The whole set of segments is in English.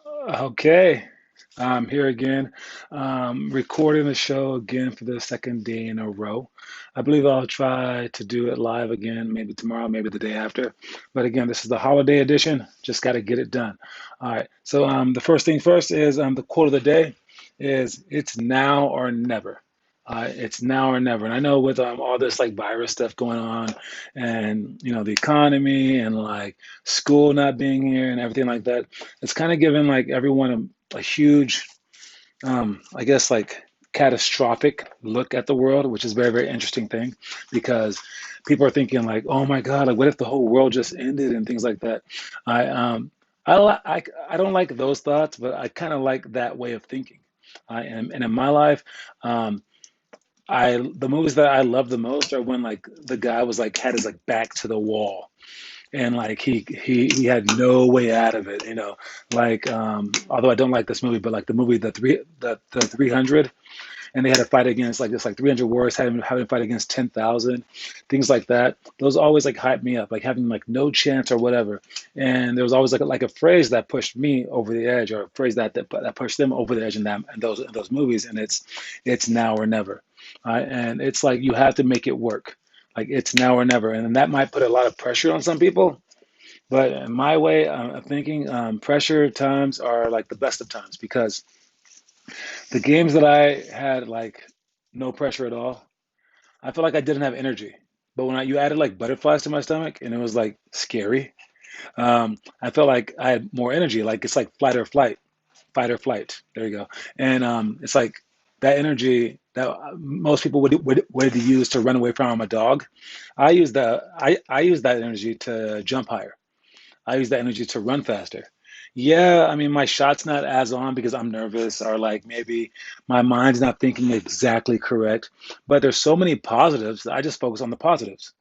Okay, I'm here again, recording the show again for the second day in a row. I believe I'll try to do it live again, maybe tomorrow, maybe the day after. But again, this is the holiday edition. Just got to get it done. All right. So the first thing first is the quote of the day is "It's now or never." It's now or never. And I know with all this like virus stuff going on, and the economy and like school not being here and everything like that, it's kind of given like everyone a huge, I guess, like catastrophic look at the world, which is a very, very interesting thing because people are thinking like, oh my God, like what if the whole world just ended and things like that. I um I don't like those thoughts, but I kind of like that way of thinking. And in my life, um, I the movies that I love the most are when like the guy was like had his like back to the wall and like he had no way out of it, like although I don't like this movie, but like the movie the 300, and they had to fight against like this like 300 wars, having to fight against 10,000 things like that. Those always like hype me up, like having like no chance or whatever. And there was always like a phrase that pushed me over the edge, or a phrase that pushed them over the edge in those movies, and it's now or never. And it's like you have to make it work. Like it's now or never, and that might put a lot of pressure on some people, but in my way of thinking, pressure times are like the best of times because the games that I had like no pressure at all, I felt like I didn't have energy. But when you added like butterflies to my stomach and it was like scary, I felt like I had more energy. Like it's like flight or flight, fight or flight. There you go. And it's like that energy that most people would use to run away from a dog. I use that energy to jump higher. I use that energy to run faster. Yeah, I mean, my shot's not as on because I'm nervous or like maybe my mind's not thinking exactly correct. But there's so many positives that I just focus on the positives.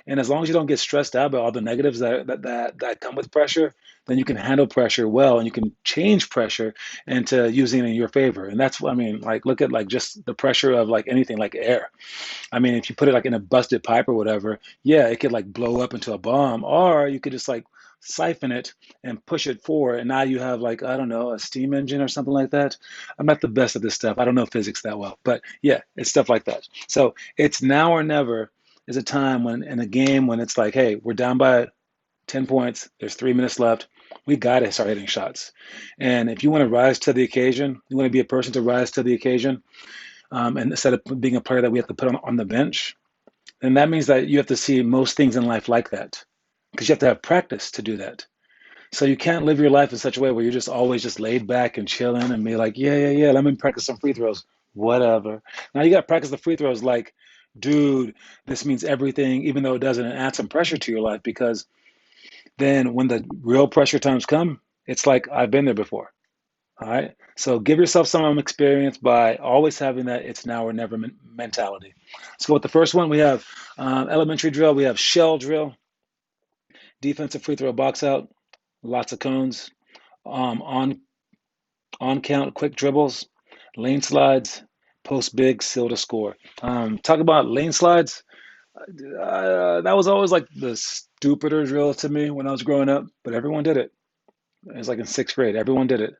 And as long as you don't get stressed out by all the negatives that come with pressure, then you can handle pressure well and you can change pressure into using it in your favor. And that's what I mean, like look at like just the pressure of like anything like air. I mean, if you put it like in a busted pipe or whatever, yeah, it could like blow up into a bomb, or you could just like siphon it and push it forward, and now you have like I don't know a steam engine or something like that. I'm not the best at this stuff. I don't know physics that well, but yeah, it's stuff like that. So it's now or never is a time when in a game when it's like, hey, we're down by 10 points. There's 3 minutes left. We got to start hitting shots. And if you want to rise to the occasion, you want to be a person to rise to the occasion, and instead of being a player that we have to put on the bench, then that means that you have to see most things in life like that because you have to have practice to do that. So you can't live your life in such a way where you're just always just laid back and chilling and be like, yeah, yeah, yeah, let me practice some free throws, whatever. Now you got to practice the free throws like, dude, this means everything, even though it doesn't, and add some pressure to your life because then when the real pressure times come, it's like I've been there before. All right. So give yourself some experience by always having that it's now or never mentality. Let's go with the first one. We have elementary drill. We have shell drill, defensive free throw box out, lots of cones, on count quick dribbles, lane slides, post big, seal to score. Talk about lane slides. That was always like the stupider drill to me when I was growing up, but everyone did it. It was like in sixth grade, everyone did it.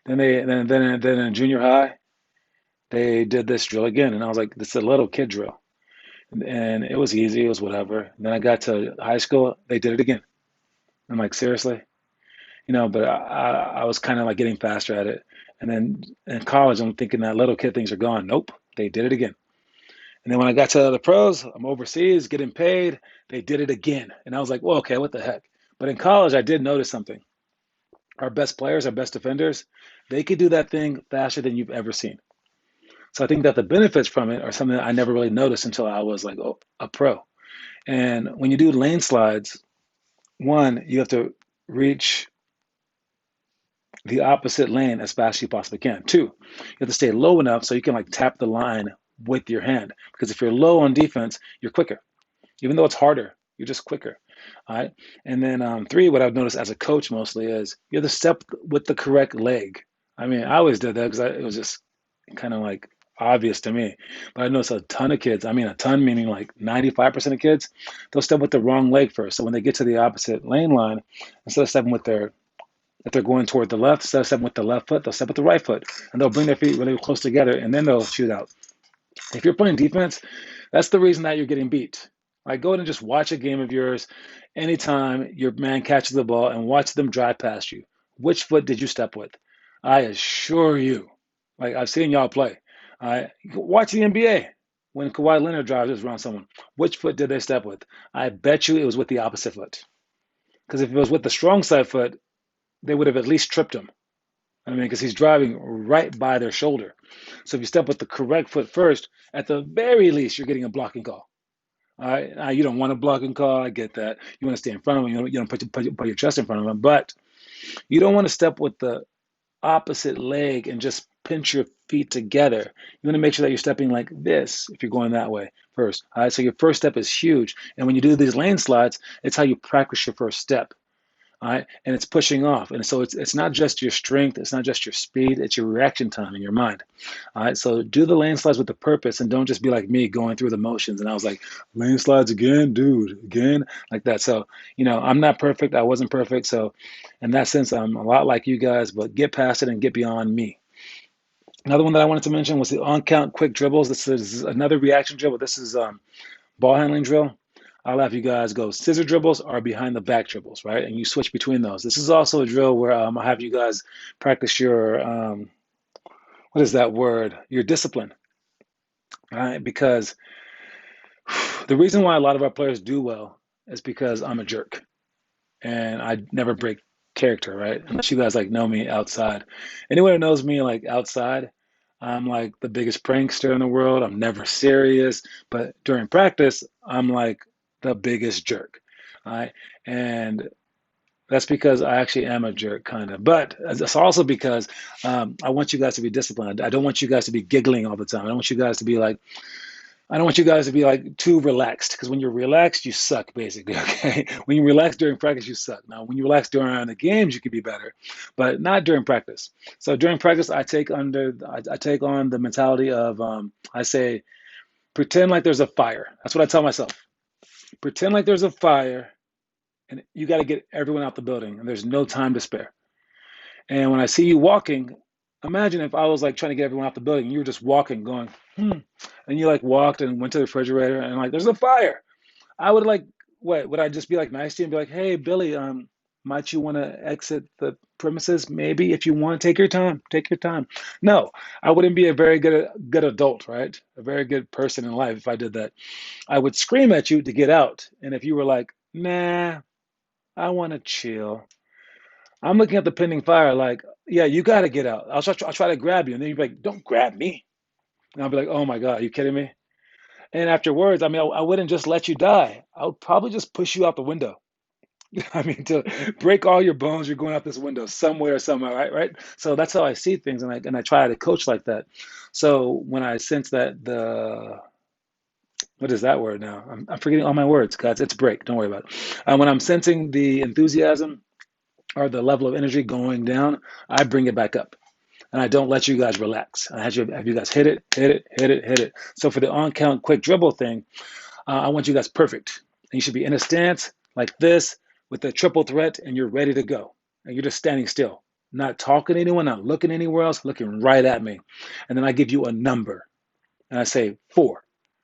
Then in junior high, they did this drill again, and I was like, "This is a little kid drill," and it was easy, it was whatever. And then I got to high school, they did it again. I'm like, seriously, but I was kind of like getting faster at it. And then in college, I'm thinking that little kid things are gone. Nope, they did it again. And then when I got to the pros, I'm overseas getting paid. They did it again, and I was like, well, okay, what the heck? But in college, I did notice something. Our best players, our best defenders, they could do that thing faster than you've ever seen. So I think that the benefits from it are something that I never really noticed until I was like a pro. And when you do lane slides, one, you have to reach the opposite lane as fast as you possibly can. Two, you have to stay low enough so you can like tap the line with your hand. Because if you're low on defense, you're quicker. Even though it's harder, you're just quicker. All right. And then three, what I've noticed as a coach mostly is you have to step with the correct leg. I mean, I always did that because it was just kind of like obvious to me. But I noticed a ton of kids, I mean, a ton meaning like 95% of kids, they'll step with the wrong leg first. So when they get to the opposite lane line, instead of stepping with their If they're going toward the left, instead of stepping with the left foot, they'll step with the right foot, and they'll bring their feet really close together, and then they'll shoot out. If you're playing defense, that's the reason that you're getting beat. Like, go ahead and just watch a game of yours anytime your man catches the ball and watch them drive past you. Which foot did you step with? I assure you, like I've seen y'all play. Watch the NBA when Kawhi Leonard drives around someone. Which foot did they step with? I bet you it was with the opposite foot. Because if it was with the strong side foot, they would have at least tripped him. I mean, because he's driving right by their shoulder. So if you step with the correct foot first, at the very least, you're getting a blocking call. All right. Now, you don't want a blocking call. I get that. You want to stay in front of him. You don't put your chest in front of him. But you don't want to step with the opposite leg and just pinch your feet together. You want to make sure that you're stepping like this if you're going that way first. All right. So your first step is huge. And when you do these lane slides, it's how you practice your first step. All right, and it's pushing off, and so it's not just your strength, it's not just your speed, it's your reaction time in your mind. All right, so do the lane slides with a purpose, and don't just be like me going through the motions. And I was like, lane slides again, dude, again, like that. So I'm not perfect. I wasn't perfect. So in that sense, I'm a lot like you guys, but get past it and get beyond me. Another one that I wanted to mention was the on count quick dribbles. This is another reaction dribble. This is ball handling drill. I'll have you guys go scissor dribbles or behind the back dribbles, right? And you switch between those. This is also a drill where I'll have you guys practice your, what is that word? Your discipline, right? Because the reason why a lot of our players do well is because I'm a jerk and I never break character, right? Unless you guys like know me outside. Anyone who knows me like outside, I'm like the biggest prankster in the world. I'm never serious, but during practice, I'm like the biggest jerk. All right. And that's because I actually am a jerk, kind of. But it's also because I want you guys to be disciplined. I don't want you guys to be giggling all the time. I don't want you guys to be like, I don't want you guys to be like too relaxed, because when you're relaxed, you suck, basically. Okay. When you relax during practice, you suck. Now, when you relax during the games, you can be better, but not during practice. So during practice, I take on the mentality of I say, pretend like there's a fire. That's what I tell myself. Pretend like there's a fire, and you got to get everyone out the building, and there's no time to spare. And when I see you walking, imagine if I was like trying to get everyone out the building, and you were just walking, going, and you like walked and went to the refrigerator, and like, there's a fire. I would like, what would I just be like nice to you and be like, hey, Billy, might you want to exit the premises? Maybe if you want, take your time, take your time. No, I wouldn't be a very good adult, right? A very good person in life if I did that. I would scream at you to get out, and if you were like, nah, I want to chill. I'm looking at the pending fire, like, yeah, you got to get out. I'll try to grab you, and then you'd be like, don't grab me. And I'll be like, oh my God, are you kidding me? And afterwards, I mean, I wouldn't just let you die. I would probably just push you out the window. I mean, to break all your bones, you're going out this window somewhere, right? Right. So that's how I see things, and I try to coach like that. So when I sense that what is that word now? I'm forgetting all my words, guys. It's break. Don't worry about it. When I'm sensing the enthusiasm or the level of energy going down, I bring it back up. And I don't let you guys relax. I have you guys hit it, hit it, hit it, hit it. So for the on count quick dribble thing, I want you guys perfect. And you should be in a stance like this with a triple threat, and you're ready to go. And you're just standing still, not talking to anyone, not looking anywhere else, looking right at me. And then I give you a number, and I say 4.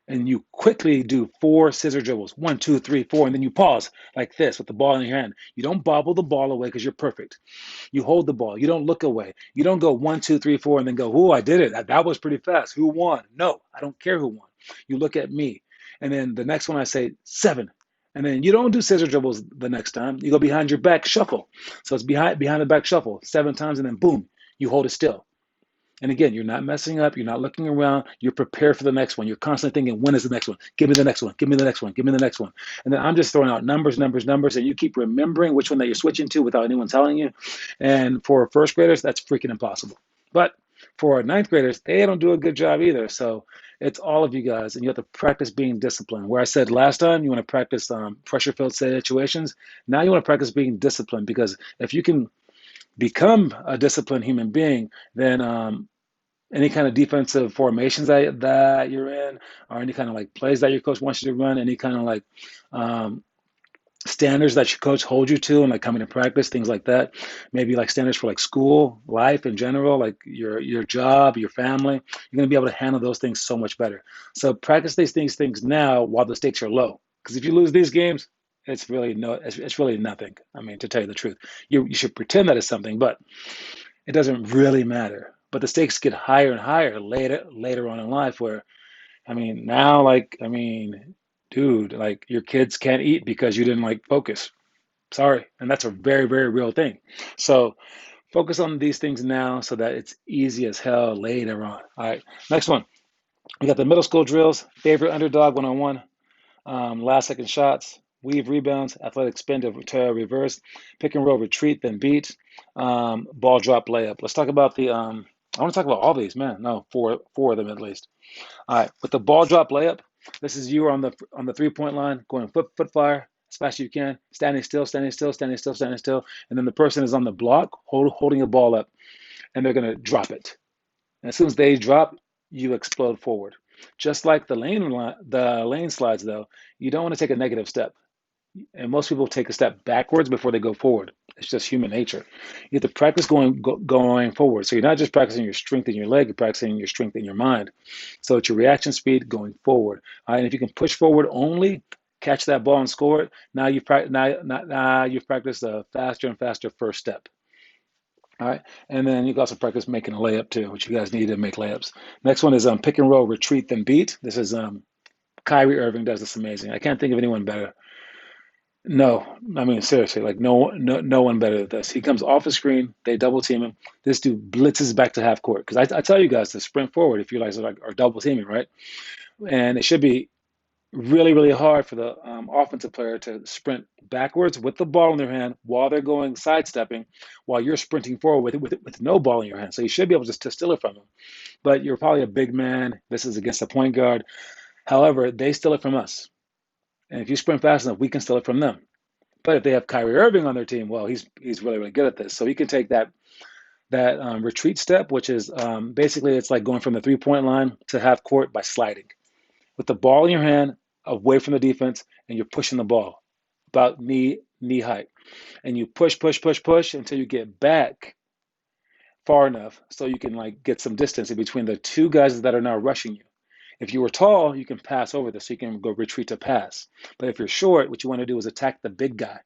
And you quickly do 4 scissor dribbles, 1, 2, 3, 4, and then you pause like this with the ball in your hand. You don't bobble the ball away because you're perfect. You hold the ball. You don't look away. You don't go 1, 2, 3, 4, and then go, "Oh, I did it. That was pretty fast. Who won?" No, I don't care who won. You look at me, and then the next one I say 7, and then you don't do scissor dribbles the next time. You go behind your back shuffle. So it's behind the back shuffle 7 times, and then boom, you hold it still. And again, you're not messing up. You're not looking around. You're prepared for the next one. You're constantly thinking, when is the next one? Give me the next one. Give me the next one. Give me the next one. And then I'm just throwing out numbers, numbers, numbers, and you keep remembering which one that you're switching to without anyone telling you. And for first graders, that's freaking impossible. But for ninth graders, they don't do a good job either. So it's all of you guys, and you have to practice being disciplined. Where I said last time, you want to practice pressure-filled situations. Now you want to practice being disciplined, because if you can become a disciplined human being, then any kind of defensive formations that you're in, or any kind of like plays that your coach wants you to run, any kind of like standards that your coach holds you to and like coming to practice, things like that. Maybe like standards for like school, life in general, like your job, your family. You're gonna be able to handle those things so much better. So practice these things now while the stakes are low. Because if you lose these games, it's really it's really nothing. I mean, to tell you the truth, you should pretend that it's something, but it doesn't really matter. But the stakes get higher and higher later on in life where I mean, now, like, I mean, dude, like your kids can't eat because you didn't like focus. Sorry. And that's a very, very real thing. So focus on these things now so that it's easy as hell later on. All right. Next one. We got the middle school drills, favorite underdog 1-on-1, last second shots, weave rebounds, athletic spin to reverse, pick and roll retreat, then beat, ball drop layup. Let's talk about I want to talk about all these, man. No, four of them at least. All right, with the ball drop layup, this is you on the 3-point line, going foot fire as fast as you can, standing still, standing still, standing still, standing still, and then the person is on the block holding a ball up, and they're gonna drop it. And as soon as they drop, you explode forward. Just like the lane slides, though, you don't want to take a negative step. And most people take a step backwards before they go forward. It's just human nature. You have to practice going forward. So you're not just practicing your strength in your leg, you're practicing your strength in your mind. So it's your reaction speed going forward. All right, and if you can push forward only, catch that ball and score it. Now you've practiced a faster and faster first step. All right, and then you can also practice making a layup too, which you guys need to make layups. Next one is pick and roll, retreat, then beat. This is Kyrie Irving does this amazing. I can't think of anyone better. No, I mean seriously, like no one better than this. He comes off the screen, they double team him. This dude blitzes back to half court because I tell you guys to sprint forward if you guys are double teaming, right? And it should be really hard for the offensive player to sprint backwards with the ball in their hand while they're going sidestepping, while you're sprinting forward with no ball in your hand. So you should be able to steal it from them. But you're probably a big man. This is against a point guard. However, they steal it from us. And if you sprint fast enough, we can steal it from them. But if they have Kyrie Irving on their team, well, he's really good at this. So he can take that retreat step, which is basically it's like going from the 3-point line to half court by sliding with the ball in your hand, away from the defense, and you're pushing the ball about knee height, and you push until you get back far enough so you can like get some distance in between the two guys that are now rushing you. If you were tall, you can pass over this, so you can go retreat to pass. But if you're short, what you want to do is attack the big guy.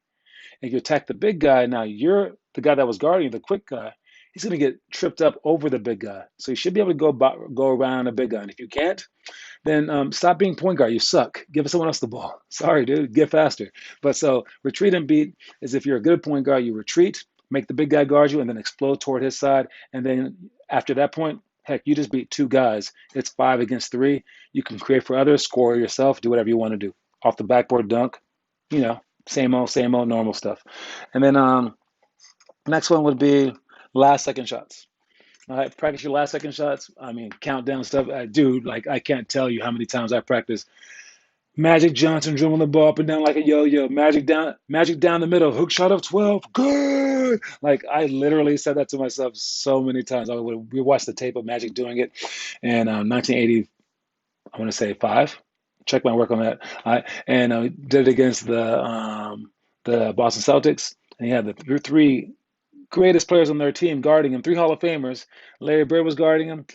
If you attack the big guy, now you're the guy that was guarding you, the quick guy. He's going to get tripped up over the big guy. So you should be able to go around the big guy. And if you can't, then stop being point guard. You suck. Give someone else the ball. Sorry, dude. Get faster. But so retreat and beat is if you're a good point guard, you retreat, make the big guy guard you, and then explode toward his side. And then after that point, heck, you just beat two guys. It's 5 against 3. You can create for others, score yourself, do whatever you want to do. Off the backboard dunk, you know, same old normal stuff. And then next one would be last second shots. All right, practice your last second shots. I mean, countdown stuff. Dude, like I can't tell you how many times I practice Magic Johnson dribbling the ball up and down like a yo-yo. Magic down the middle, hook shot of 12, good. Like I literally said that to myself so many times. We watched the tape of Magic doing it in 1980. I want to say 5. Check my work on that. And did it against the Boston Celtics, and he had the three greatest players on their team guarding him, 3 Hall of Famers. Larry Bird was guarding him,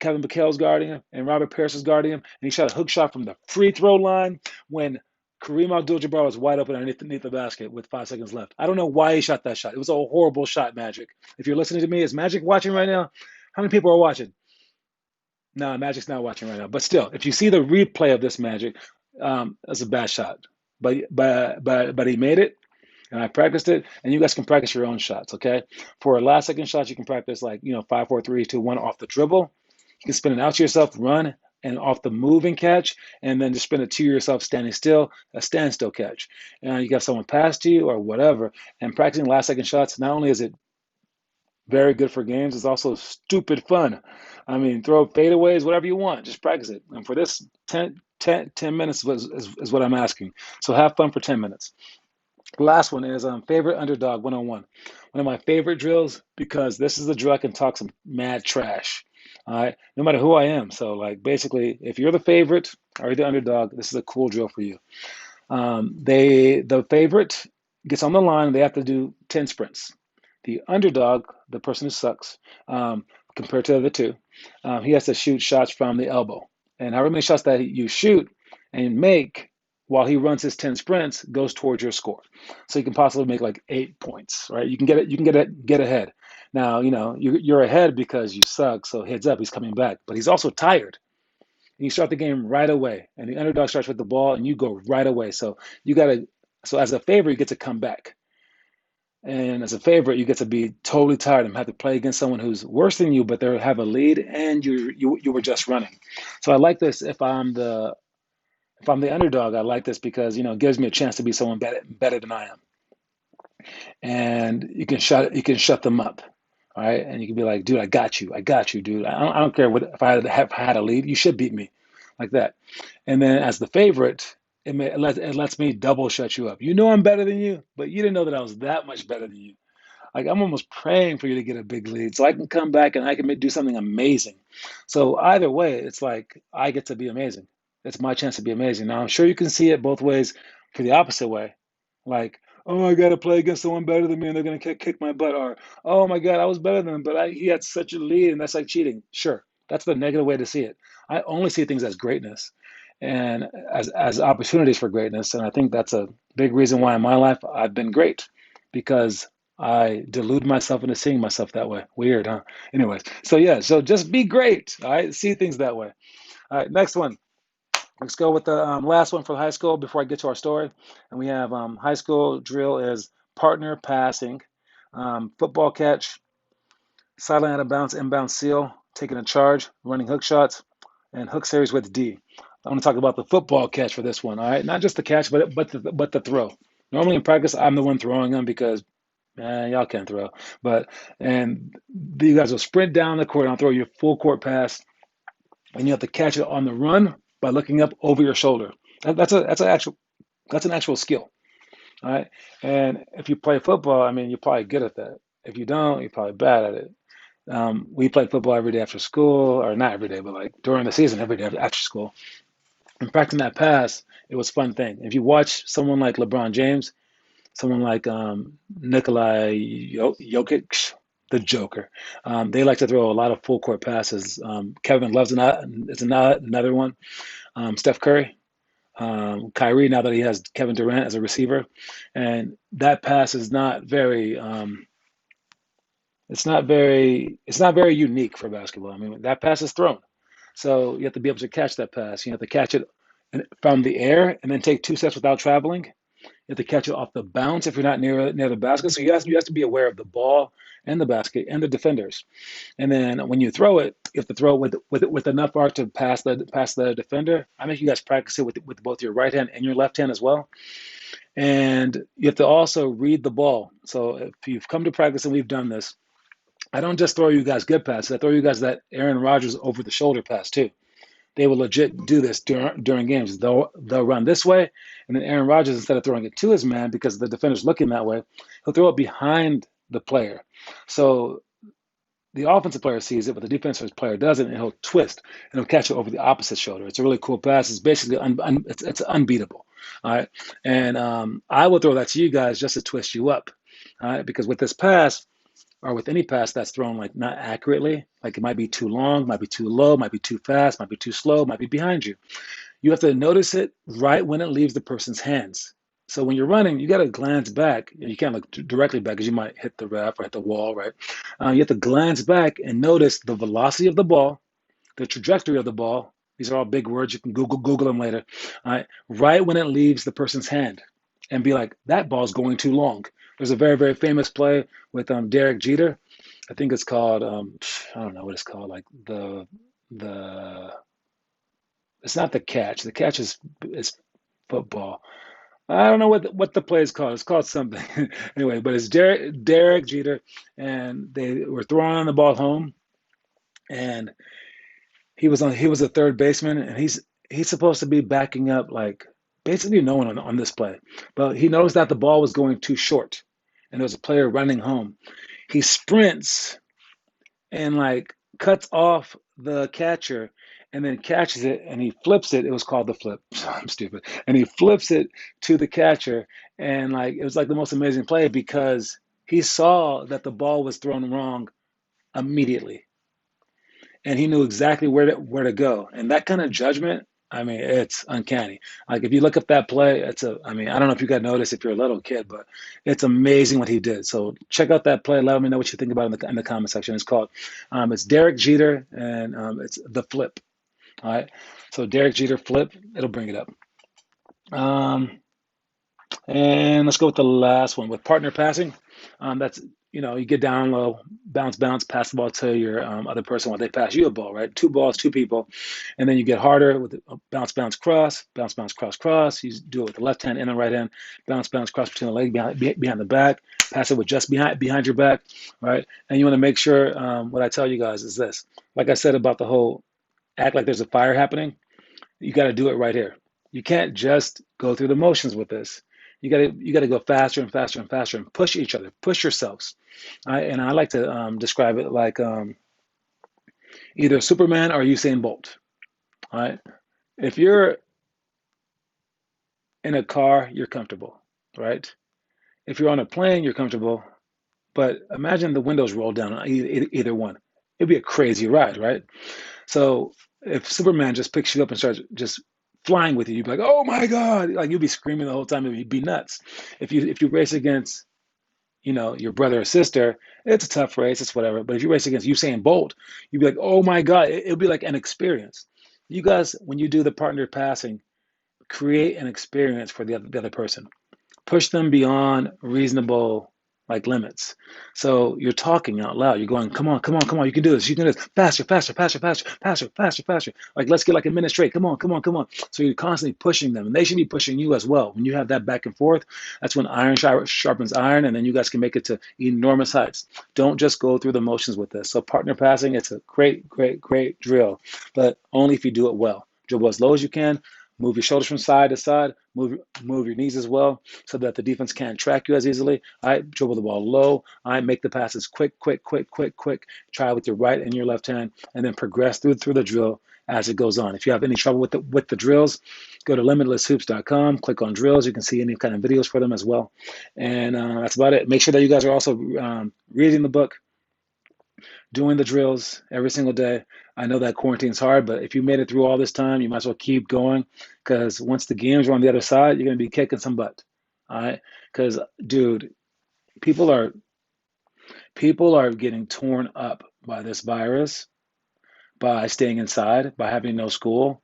Kevin McHale was guarding him, and Robert Parrish was guarding him. And he shot a hook shot from the free throw line when Kareem Abdul-Jabbar was wide open underneath the basket with 5 seconds left. I don't know why he shot that shot. It was a horrible shot, Magic. If you're listening to me, is Magic watching right now? How many people are watching? No, Magic's not watching right now. But still, if you see the replay of this Magic, that's a bad shot. But he made it, and I practiced it, and you guys can practice your own shots, okay? For last second shots, you can practice like, 5, 4, 3, 2, 1 off the dribble. You can spin it out to yourself, run, and off the move and catch, and then just spin it to yourself standing still, a standstill catch. And you got someone pass to you or whatever. And practicing last second shots, not only is it very good for games, it's also stupid fun. I mean, throw fadeaways, whatever you want, just practice it. And for this, 10 minutes is what I'm asking. So have fun for 10 minutes. Last one is favorite underdog 1-on-1. One of my favorite drills because this is the drill I can talk some mad trash. All right, no matter who I am. So like basically, if you're the favorite or you're the underdog, this is a cool drill for you. The favorite gets on the line and they have to do 10 sprints. The underdog, the person who sucks, um, compared to the other two, he has to shoot shots from the elbow. And however many shots that you shoot and make while he runs his 10 sprints goes towards your score. So you can possibly make like 8 points, right? You can get ahead. Now, you're ahead because you suck, so heads up, he's coming back. But he's also tired. And you start the game right away. And the underdog starts with the ball and you go right away. So you gotta so as a favorite, you get to come back. And as a favorite, you get to be totally tired and have to play against someone who's worse than you, but they have a lead and you were just running. So I like this if I'm the underdog, I like this because it gives me a chance to be someone better than I am. And you can shut them up. All right. And you can be like, dude, I got you, dude. I don't care what if I have had a lead, you should beat me. Like that. And then as the favorite, it lets me double shut you up. You know I'm better than you, but you didn't know that I was that much better than you. Like I'm almost praying for you to get a big lead so I can come back and I can do something amazing. So either way, it's like I get to be amazing. It's my chance to be amazing. Now I'm sure you can see it both ways for the opposite way. Like, oh, I got to play against someone better than me and they're gonna kick my butt. Or, oh my God, I was better than him, but he had such a lead and that's like cheating. Sure, that's the negative way to see it. I only see things as greatness and as opportunities for greatness. And I think that's a big reason why in my life I've been great because I delude myself into seeing myself that way. Weird, huh? Anyways, so yeah, so just be great. All right, see things that way. All right, next one. Let's go with the last one for high school before I get to our story. And we have high school drill is partner passing, football catch, sideline out of bounds, inbound seal, taking a charge, running hook shots, and hook series with D. I want to talk about the football catch for this one. All right, not just the catch, but the throw. Normally in practice, I'm the one throwing them because y'all can throw. And you guys will sprint down the court and I'll throw your full court pass, and you have to catch it on the run by looking up over your shoulder. That's an actual skill. All right. And if you play football, I mean, you're probably good at that. If you don't, you're probably bad at it. We played football every day after school, or not every day, but like during the season, every day after school. And practicing that pass, it was a fun thing. If you watch someone like LeBron James, someone like Nikolai Jokic, the Joker. They like to throw a lot of full court passes. Kevin Love's another one. Steph Curry, Kyrie. Now that he has Kevin Durant as a receiver, and that pass is not very. It's not very unique for basketball. I mean, that pass is thrown, so you have to be able to catch that pass. You have to catch it from the air and then take 2 steps without traveling. You have to catch it off the bounce if you're not near the basket. So you have to be aware of the ball and the basket and the defenders. And then when you throw it, you have to throw it with enough arc to pass the defender. I make you guys practice it with both your right hand and your left hand as well. And you have to also read the ball. So if you've come to practice and we've done this, I don't just throw you guys good passes. I throw you guys that Aaron Rodgers over the shoulder pass too. They will legit do this during games. They'll run this way, and then Aaron Rodgers, instead of throwing it to his man because the defender's looking that way, he'll throw it behind the player. So the offensive player sees it, but the defensive player doesn't, and he'll twist and he'll catch it over the opposite shoulder. It's a really cool pass. It's basically it's unbeatable. All right, and I will throw that to you guys just to twist you up. All right, because with this pass, or with any pass that's thrown like not accurately, like it might be too long, might be too low, might be too fast, might be too slow, might be behind you. You have to notice it right when it leaves the person's hands. So when you're running, you got to glance back. You can't look directly back because you might hit the ref or hit the wall, right? You have to glance back and notice the velocity of the ball, the trajectory of the ball. These are all big words. You can Google them later. Right when it leaves the person's hand, and be like, that ball's going too long. There's a very, very famous play with Derek Jeter. I think it's called I don't know what it's called. Like the it's not the catch. The catch is football. I don't know what the play is called. It's called something anyway. But it's Derek Jeter, and they were throwing the ball home, and he was a third baseman, and he's supposed to be backing up like basically no one on this play, but he noticed that the ball was going too short, and there was a player running home. He sprints and like cuts off the catcher and then catches it and he flips it. It was called the flip. I'm stupid. And he flips it to the catcher. And like it was like the most amazing play because he saw that the ball was thrown wrong immediately. And he knew exactly where to go. And that kind of judgment, I mean, it's uncanny. Like if you look up that play, I mean, I don't know if you got noticed if you're a little kid, but it's amazing what he did. So check out that play. Let me know what you think about it in the comment section. It's Derek Jeter, and it's the flip. All right. So Derek Jeter flip, it'll bring it up. Um, and let's go with the last one with partner passing. That's you get down low, bounce, bounce, pass the ball to your other person while they pass you a ball, right? Two balls, two people, and then you get harder with the bounce, bounce, cross, bounce, bounce, cross, cross. You do it with the left hand and the right hand, bounce, bounce, cross between the leg behind the back, pass it with just behind your back, right? And you want to make sure what I tell you guys is this. Like I said about the whole act like there's a fire happening. You got to do it right here. You can't just go through the motions with this. You got to go faster and faster and faster and push each other, push yourselves. And I like to describe it like either Superman or Usain Bolt. All right. If you're in a car, you're comfortable, right? If you're on a plane, you're comfortable. But imagine the windows roll down on either one. It'd be a crazy ride, right? So if Superman just picks you up and starts just flying with you, you'd be like, "Oh my God!" Like you'd be screaming the whole time. You'd be nuts. If you race against your brother or sister, it's a tough race. It's whatever. But if you race against Usain Bolt, you'd be like, "Oh my God!" It'll be like an experience. You guys, when you do the partner passing, create an experience for the other person. Push them beyond reasonable like limits. So you're talking out loud. You're going, come on, come on, come on. You can do this. You can do this. Faster, faster, faster, faster, faster, faster, faster. Like let's get like a minute straight. Come on, come on, come on. So you're constantly pushing them, and they should be pushing you as well. When you have that back and forth, that's when iron sharpens iron, and then you guys can make it to enormous heights. Don't just go through the motions with this. So partner passing, it's a great, great, great drill, but only if you do it well. Dribble as low as you can. Move your shoulders from side to side. Move your knees as well, so that the defense can't track you as easily. All right, dribble the ball low. All right, make the passes quick, quick, quick, quick, quick. Try with your right and your left hand, and then progress through the drill as it goes on. If you have any trouble with the drills, go to limitlesshoops.com, click on drills. You can see any kind of videos for them as well. And that's about it. Make sure that you guys are also reading the book, doing the drills every single day. I know that quarantine's hard, but if you made it through all this time, you might as well keep going because once the games are on the other side, you're going to be kicking some butt. All right? Because, dude, people are getting torn up by this virus, by staying inside, by having no school.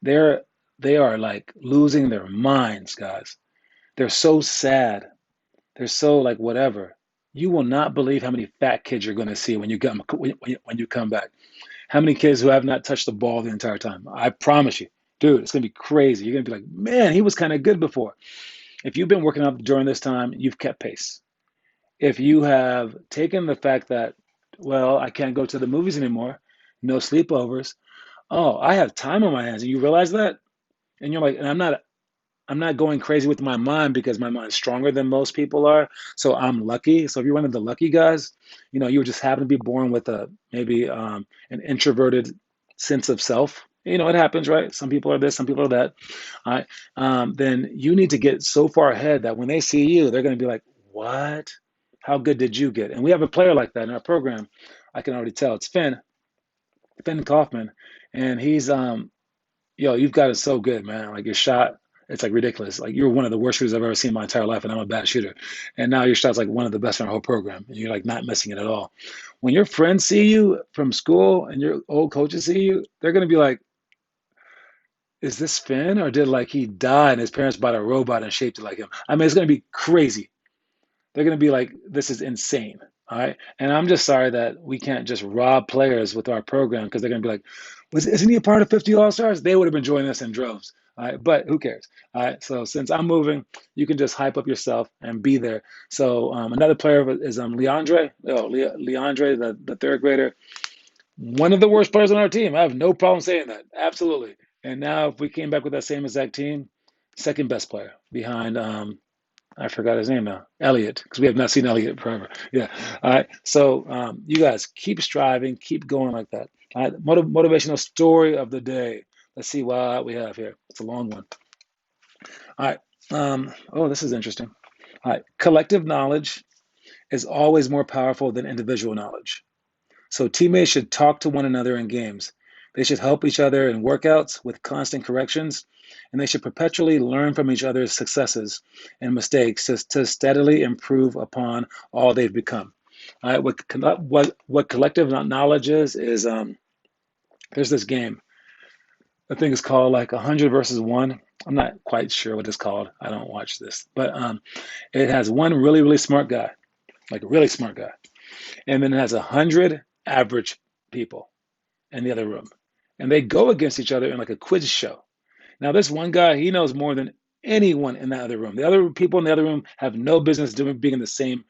They're they are like losing their minds, guys. They're so sad. They're so like whatever. You will not believe how many fat kids you're going to see when you come back. How many kids who have not touched the ball the entire time? I promise you, dude, it's gonna be crazy. You're gonna be like, man, he was kind of good before. If you've been working out during this time, you've kept pace. If you have taken the fact that, well, I can't go to the movies anymore, no sleepovers. Oh, I have time on my hands, and you realize that, and you're like, and I'm not going crazy with my mind because my mind's stronger than most people are. So I'm lucky. So if you're one of the lucky guys, you just happen to be born with a maybe an introverted sense of self. It happens, right? Some people are this, some people are that. All right. Then you need to get so far ahead that when they see you, they're going to be like, "What? How good did you get?" And we have a player like that in our program. I can already tell. It's Finn Kaufman, and he's yo, you've got it so good, man. Like your shot, it's like ridiculous. Like you're one of the worst shooters I've ever seen in my entire life, and I'm a bad shooter. And now your shot's like one of the best in our whole program, and you're like not missing it at all. When your friends see you from school and your old coaches see you, they're gonna be like, "Is this Finn, or did like he die and his parents bought a robot and shaped it like him?" I mean, it's gonna be crazy. They're going to be like, this is insane. All right. And I'm just sorry that we can't just rob players with our program because they're going to be like, isn't he a part of 50 All Stars? They would have been joining us in droves. All right. But who cares? All right. So since I'm moving, you can just hype up yourself and be there. So another player is Leandre. Oh, Leandre, the third grader. One of the worst players on our team. I have no problem saying that. Absolutely. And now if we came back with that same exact team, second best player behind I forgot his name now. Elliot, because we have not seen Elliot forever. Yeah. All right. So you guys keep striving, keep going like that. All right, motivational story of the day. Let's see what we have here. It's a long one. All right. Oh, this is interesting. All right. Collective knowledge is always more powerful than individual knowledge. So teammates should talk to one another in games. They should help each other in workouts with constant corrections, and they should perpetually learn from each other's successes and mistakes to steadily improve upon all they've become. All right, what collective knowledge is there's this game. I think it's called like 100 versus one. I'm not quite sure what it's called. I don't watch this, but it has one really smart guy, like a really smart guy, and then it has 100 average people in the other room, and they go against each other in like a quiz show. Now, this one guy, he knows more than anyone in that other room. The other people in the other room have no business being in the same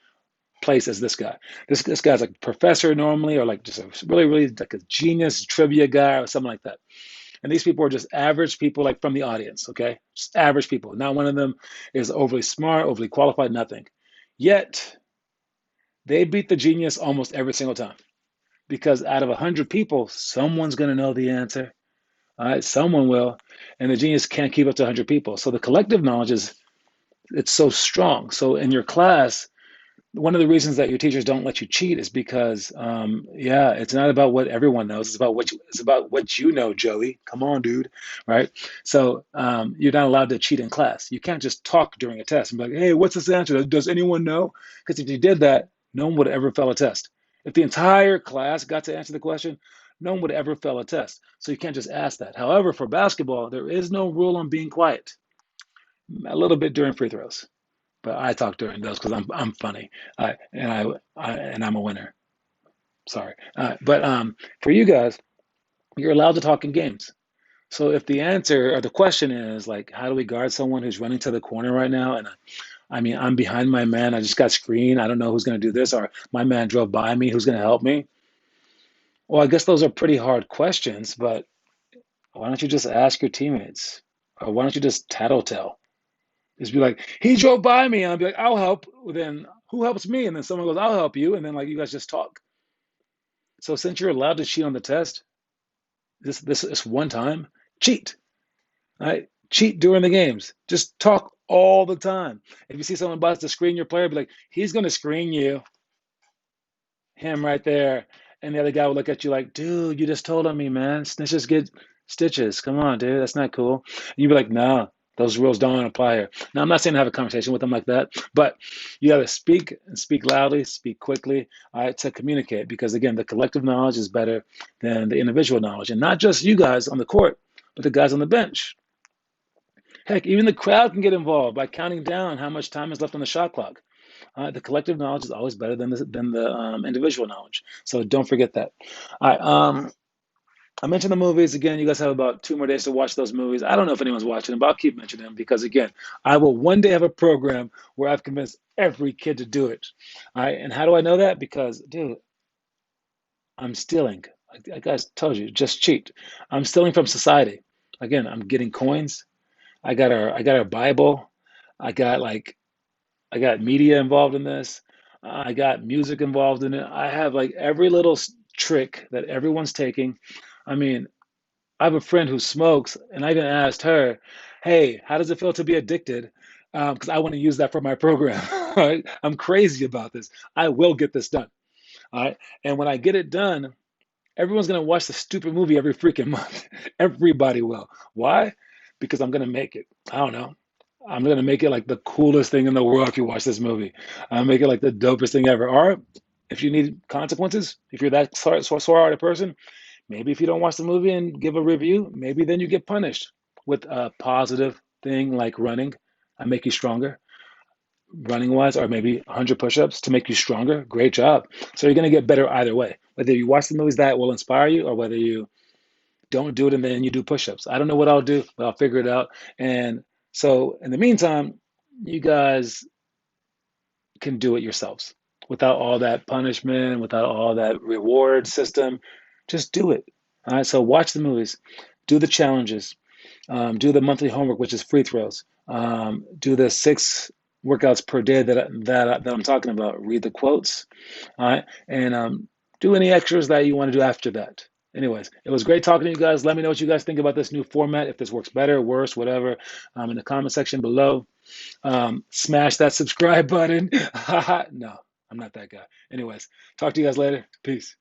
place as this guy. This guy's like a professor normally, or like just a really like a genius trivia guy or something like that. And these people are just average people, like from the audience, okay? Just average people. Not one of them is overly smart, overly qualified, nothing. Yet they beat the genius almost every single time because out of 100 people, someone's going to know the answer. All right, someone will, and the genius can't keep up to 100 people. So the collective knowledge is it's so strong. So in your class, one of the reasons that your teachers don't let you cheat is because, yeah, it's not about what everyone knows. It's about what you know, Joey. Come on, dude, right? So you're not allowed to cheat in class. You can't just talk during a test and be like, hey, what's this answer? Does anyone know? Because if you did that, no one would ever fail a test. If the entire class got to answer the question, no one would ever fail a test. So you can't just ask that. However, for basketball, there is no rule on being quiet. A little bit during free throws, but I talk during those because I'm funny, and I'm a winner. Sorry, but for you guys, you're allowed to talk in games. So if the answer or the question is like, how do we guard someone who's running to the corner right now? And I mean, I'm behind my man. I just got screened. I don't know who's going to do this, or my man drove by me. Who's going to help me? Well, I guess those are pretty hard questions, but why don't you just ask your teammates? Or why don't you just tattletale? Just be like, he drove by me, and I'll be like, I'll help. Then who helps me? And then someone goes, I'll help you. And then like you guys just talk. So since you're allowed to cheat on the test, this is one time, cheat. Right? Cheat during the games. Just talk all the time. If you see someone about to screen your player, be like, he's gonna screen you, him right there. And the other guy will look at you like, dude, you just told on me, man. Snitches get stitches. Come on, dude. That's not cool. And you'd be like, no, those rules don't apply here. Now, I'm not saying to have a conversation with them like that, but you got to speak and speak loudly, speak quickly, all right, to communicate. Because again, the collective knowledge is better than the individual knowledge. And not just you guys on the court, but the guys on the bench. Heck, even the crowd can get involved by counting down how much time is left on the shot clock. The collective knowledge is always better than the individual knowledge. So don't forget that. All right. I mentioned the movies again. You guys have about 2 more days to watch those movies. I don't know if anyone's watching them, but I'll keep mentioning them because again, I will one day have a program where I've convinced every kid to do it. All right. And how do I know that? Because, dude, I'm stealing. I guys told you, just cheat. I'm stealing from society. Again, I'm getting coins. I got our Bible. I got like I got media involved in this. I got music involved in it. I have like every little trick that everyone's taking. I mean, I have a friend who smokes, and I even asked her, "Hey, how does it feel to be addicted?" Because I want to use that for my program. Right? I'm crazy about this. I will get this done. All right. And when I get it done, everyone's gonna watch the stupid movie every freaking month. Everybody will. Why? Because I'm gonna make it. I don't know. I'm gonna make it like the coolest thing in the world if you watch this movie. I'll make it like the dopest thing ever. Or if you need consequences, if you're that sore-hearted person, maybe if you don't watch the movie and give a review, maybe then you get punished with a positive thing like running. I make you stronger, running wise, or maybe 100 push-ups to make you stronger. Great job. So you're gonna get better either way. Whether you watch the movies that will inspire you, or whether you don't do it and then you do push-ups. I don't know what I'll do, but I'll figure it out. And so in the meantime, you guys can do it yourselves without all that punishment, without all that reward system. Just do it. All right. So watch the movies, do the challenges, do the monthly homework, which is free throws. Do the 6 workouts per day that I'm talking about. Read the quotes. All right, and do any extras that you want to do after that. Anyways, it was great talking to you guys. Let me know what you guys think about this new format, if this works better, worse, whatever, in the comment section below. Smash that subscribe button. No, I'm not that guy. Anyways, talk to you guys later. Peace.